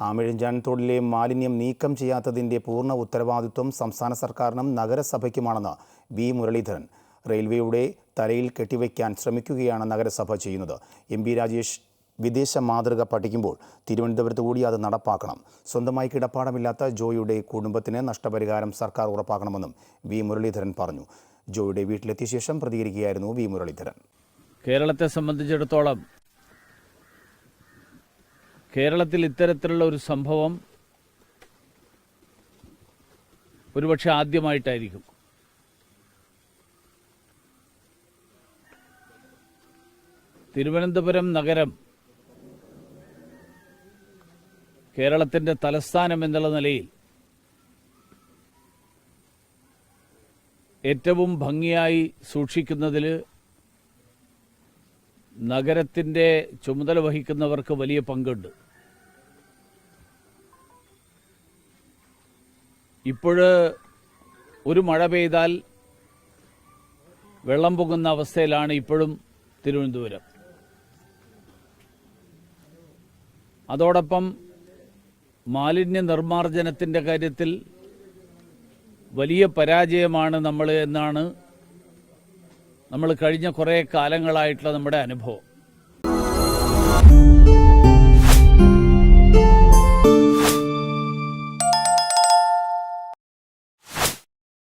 ആമിഴഞ്ചാൻ തോടിലെ മാലിന്യം നീക്കം ചെയ്യാത്തതിൻ്റെ പൂർണ്ണ ഉത്തരവാദിത്വം സംസ്ഥാന സർക്കാരിനും നഗരസഭയ്ക്കുമാണെന്ന് വി മുരളീധരൻ. റെയിൽവേയുടെ തലയിൽ കെട്ടിവയ്ക്കാൻ ശ്രമിക്കുകയാണ് നഗരസഭ ചെയ്യുന്നത്. എം പി രാജേഷ് വിദേശ മാതൃക പഠിക്കുമ്പോൾ തിരുവനന്തപുരത്ത് കൂടി അത് നടപ്പാക്കണം. സ്വന്തമായി കിടപ്പാടമില്ലാത്ത ജോയിയുടെ കുടുംബത്തിന് നഷ്ടപരിഹാരം സർക്കാർ ഉറപ്പാക്കണമെന്നും വി മുരളീധരൻ പറഞ്ഞു. ജോയിയുടെ വീട്ടിലെത്തിയ ശേഷം പ്രതികരിക്കുകയായിരുന്നു വി മുരളീധരൻ. കേരളത്തെ സംബന്ധിച്ചിടത്തോളം കേരളത്തിൽ ഇത്തരത്തിലുള്ള ഒരു സംഭവം ഒരുപക്ഷെ ആദ്യമായിട്ടായിരിക്കും. തിരുവനന്തപുരം നഗരം കേരളത്തിൻ്റെ തലസ്ഥാനം എന്നുള്ള നിലയിൽ ഏറ്റവും ഭംഗിയായി സൂക്ഷിക്കുന്നതിൽ നഗരത്തിൻ്റെ ചുമതല വഹിക്കുന്നവർക്ക് വലിയ പങ്കുണ്ട്. ഒരു മഴ പെയ്താൽ വെള്ളം പൊങ്ങുന്ന അവസ്ഥയിലാണ് ഇപ്പോഴും തിരുവനന്തപുരം. അതോടൊപ്പം മാലിന്യ നിർമ്മാർജ്ജനത്തിൻ്റെ കാര്യത്തിൽ വലിയ പരാജയമാണ് നമ്മൾ കഴിഞ്ഞ കുറേ കാലങ്ങളായിട്ടുള്ള നമ്മുടെ അനുഭവം.